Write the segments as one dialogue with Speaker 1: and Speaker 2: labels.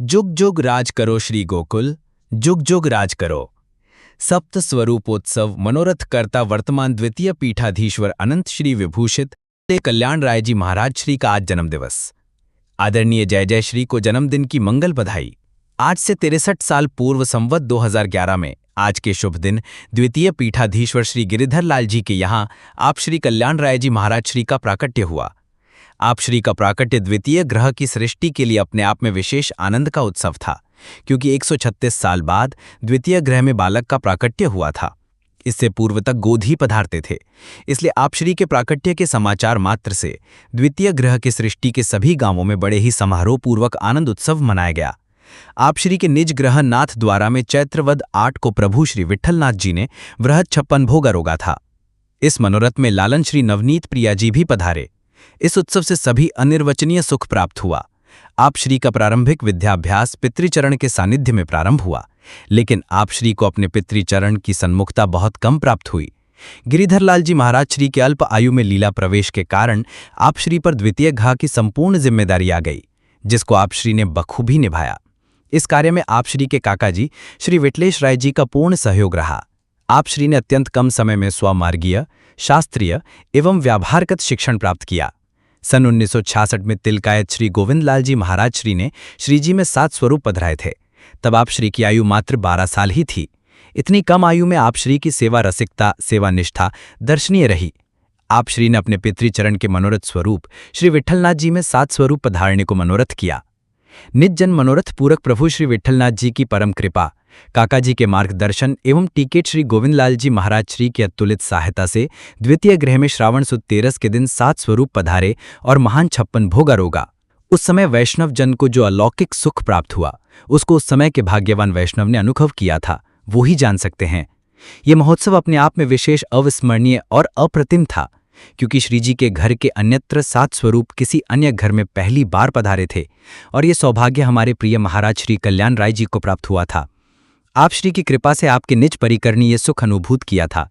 Speaker 1: जुग जुग राज करो श्री गोकुल, जुग जुग राज करो। सप्त स्वरूपोत्सव मनोरथ करता वर्तमान द्वितीय पीठाधीश्वर अनंत श्री विभूषित कल्याण राय जी महाराज श्री का आज जन्मदिवस। आदरणीय जय जय श्री को जन्मदिन की मंगल बधाई। आज से 63 साल पूर्व संवत 2011 में आज के शुभ दिन द्वितीय पीठाधीश्वर श्री गिरिधर लाल जी के यहाँ आप श्री कल्याण राय जी महाराज श्री का प्राकट्य हुआ। आप श्री का प्राकट्य द्वितीय ग्रह की सृष्टि के लिए अपने आप में विशेष आनंद का उत्सव था, क्योंकि 136 साल बाद द्वितीय ग्रह में बालक का प्राकट्य हुआ था। इससे पूर्व तक गोधी पधारते थे, इसलिए आप श्री के प्राकट्य के समाचार मात्र से द्वितीय ग्रह की सृष्टि के सभी गांवों में बड़े ही समारोहपूर्वक आनंद उत्सव मनाया गया। आप श्री के निज ग्रह नाथ द्वारा में चैत्रवद 8 को प्रभु श्री विठलनाथ जी ने वृहद 56 भोग आरोगा था। इस मनोरथ में लालन श्री नवनीत प्रिया जी भी पधारे। इस उत्सव से सभी अनिर्वचनीय सुख प्राप्त हुआ। आप श्री का प्रारंभिक विद्याभ्यास पितृचरण के सानिध्य में प्रारंभ हुआ, लेकिन आप श्री को अपने पितृचरण की सन्मुखता बहुत कम प्राप्त हुई। गिरिधर लाल जी महाराज श्री के अल्प आयु में लीला प्रवेश के कारण आप श्री पर द्वितीय घा की संपूर्ण जिम्मेदारी आ गई, जिसको आप श्री ने बखूबी निभाया। इस कार्य में आप श्री के काका जी श्री विटलेश राय जी का पूर्ण सहयोग रहा। आप श्री ने अत्यंत कम समय में स्वमार्गीय, शास्त्रीय एवं व्यावहारगत शिक्षण प्राप्त किया। सन 1966 में तिलकायत श्री गोविंद लाल जी महाराज श्री ने श्रीजी में 7 स्वरूप पधराए थे। तब आप श्री की आयु मात्र 12 साल ही थी। इतनी कम आयु में आप श्री की सेवा रसिकता, सेवा निष्ठा दर्शनीय रही। आप श्री ने अपने पितृचरण के मनोरथ स्वरूप श्री विठलनाथ जी में 7 स्वरूप पधारने को मनोरथ किया। निज जन मनोरथ पूरक प्रभु श्री विठलनाथ जी की परम कृपा, काका जी के मार्गदर्शन एवं टिकेट श्री गोविंद लाल जी महाराज श्री की अतुलित सहायता से द्वितीय ग्रह में श्रावण सुद 13 के दिन 7 स्वरूप पधारे और महान 56 भोग आरोगा। उस समय वैष्णव जन को जो अलौकिक सुख प्राप्त हुआ, उसको उस समय के भाग्यवान वैष्णव ने अनुभव किया था, वो ही जान सकते हैं। ये महोत्सव अपने आप में विशेष अविस्मरणीय और अप्रतिम था, क्योंकि श्रीजी के घर के अन्यत्र 7 स्वरूप किसी अन्य घर में पहली बार पधारे थे, और ये सौभाग्य हमारे प्रिय महाराज श्री कल्याण राय जी को प्राप्त हुआ था। आप श्री की कृपा से आपके निज परिकर ने ये सुख अनुभूत किया था।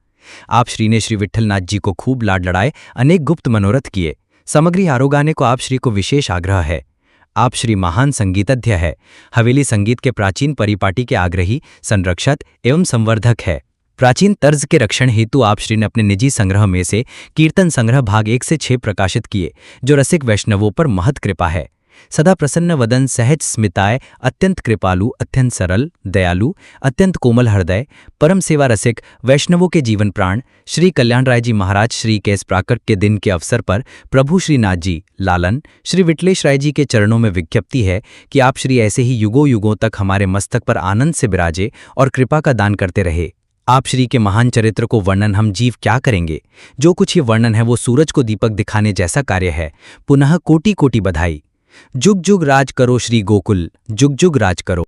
Speaker 1: आप श्री ने श्री विठलनाथ जी को खूब लाड लड़ाए, अनेक गुप्त मनोरथ किए। सामग्री आरोगाने को आप श्री को विशेष आग्रह है। आप श्री महान संगीतज्ञ है, हवेली संगीत के प्राचीन परिपाटी के आग्रही, संरक्षक एवं संवर्धक है। प्राचीन तर्ज के रक्षण हेतु आप श्री ने अपने निजी संग्रह में से कीर्तन संग्रह भाग 1 से 6 प्रकाशित किए, जो रसिक वैष्णवों पर महत कृपा है। सदा प्रसन्न वदन, सहज स्मिताय, अत्यंत कृपालु, अत्यंत सरल, दयालु, अत्यंत कोमल हृदय, परम सेवा रसिक वैष्णवों के जीवन प्राण श्री कल्याण राय जी महाराज श्री के इस प्राकट्य के दिन के अवसर पर प्रभु श्री नाथ जी, लालन श्री विटलेश राय जी के चरणों में विज्ञप्ति है कि आप श्री ऐसे ही युगों युगों तक हमारे मस्तक पर आनंद से विराजे और कृपा का दान करते रहे। आप श्री के महान चरित्र को वर्णन हम जीव क्या करेंगे। जो कुछ ये वर्णन है वो सूरज को दीपक दिखाने जैसा कार्य है। पुनः कोटि कोटि बधाई। जुग जुग राज करो श्री गोकुल, जुग जुग राज करो।